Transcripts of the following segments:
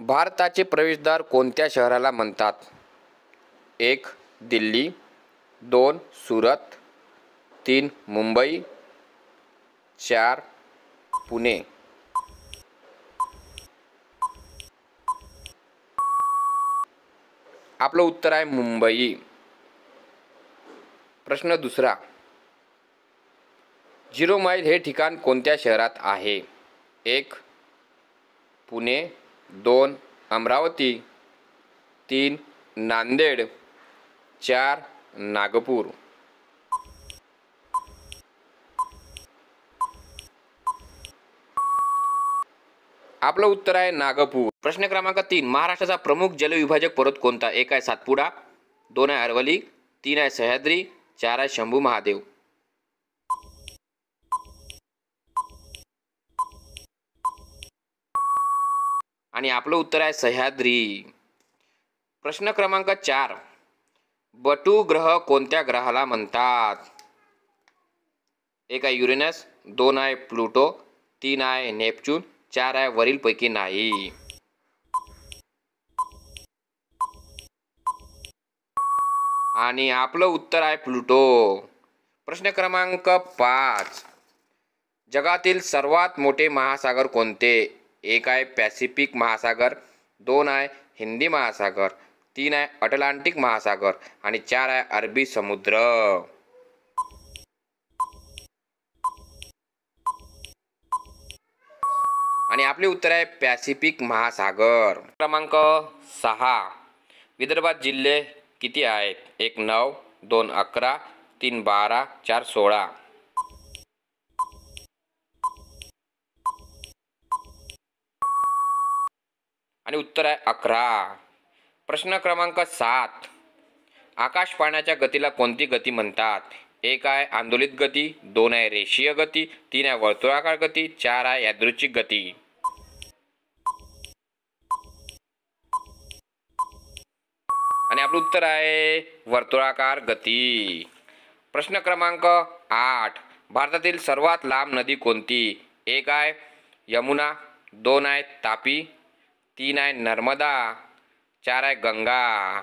भारताचे प्रवेशद्वार कोणत्या शहराला म्हणतात? 1. दिल्ली, 2. सुरत, 3. मुंबई, 4. पुणे. आपलं उत्तर आहे मुंबई. प्रश्न दुसरा. झिरो माईल हे ठिकाण कोणत्या शहरात आहे? 1. पुणे, 2. अमरावती, 3. नांदेड, 4. नागपूर. आपलं उत्तर आहे नागपूर. प्रश्न क्रमांक 3. महाराष्ट्राचा प्रमुख जलविभाजक पर्वत कोणता? 1 आहे सातपुडा, 2 आहे अरवली, 3 आहे सह्याद्री, 4 आहे शंभू महादेव. आणि आपलं उत्तर आहे सह्याद्री. प्रश्न क्रमांक 4. बटू ग्रह कोणत्या ग्रहाला म्हणतात? 1 आहे युरेनस, 2 आहे प्लुटो, 3 आहे नेपच्यून, 4 आहे वरीलपैकी नाही. आणि आपलं उत्तर आहे प्लुटो. प्रश्न क्रमांक 5. जगातील सर्वात मोठे महासागर कोणते? 1 आहे पॅसिफिक महासागर, 2 आहे हिंदी महासागर, 3 आहे अटलांटिक महासागर आणि 4 आहे अरबी समुद्र. आणि आपले उत्तर आहे पॅसिफिक महासागर. क्रमांक 6. विदर्भात जिल्हे किती आहेत? 1 9, 2 11, 3 12, 4 16. आणि उत्तर आहे 11. प्रश्न क्रमांक 7. आकाश पाळण्याच्या गतीला कोणती गती म्हणतात? 1 आहे आंदोलित गती, 2 आहे रेषीय गती, 3 आहे वर्तुळाकार गती, 4 आहे यादृच्छिक गती. आणि आपलं उत्तर आहे वर्तुळाकार गती. प्रश्न क्रमांक 8. भारतातील सर्वात लांब नदी कोणती? 1 आहे यमुना, 2 आहे तापी, 3 आहे नर्मदा, 4 आहे गंगा.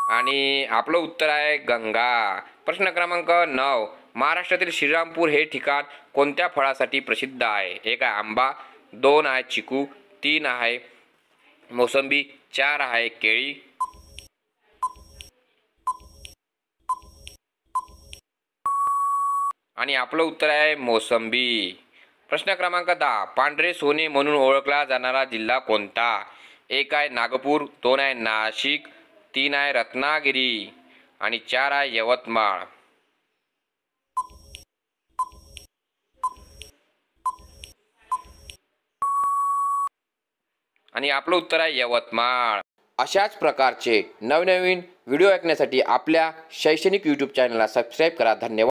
आणि आपलं उत्तर आहे गंगा. प्रश्न क्रमांक 9. महाराष्ट्रातील श्रीरामपूर हे ठिकाण कोणत्या फळासाठी प्रसिद्ध आहे? 1 आहे आंबा, 2 आहे चिकू, 3 आहे मोसंबी, 4 आहे केळी. आणि आपलं उत्तर आहे मोसंबी. प्रश्न क्रमांक 10. पांढरे सोने म्हणून ओळखला जाणारा जिल्हा कोणता? 1 आहे नागपूर, 2 आहे नाशिक, 3 आहे रत्नागिरी आणि 4 आहे यवतमाळ. आणि आपलं उत्तर आहे यवतमाळ. अशाच प्रकारचे नवनवीन व्हिडिओ ऐकण्यासाठी आपल्या शैक्षणिक यूट्यूब चॅनलला सबस्क्राईब करा. धन्यवाद.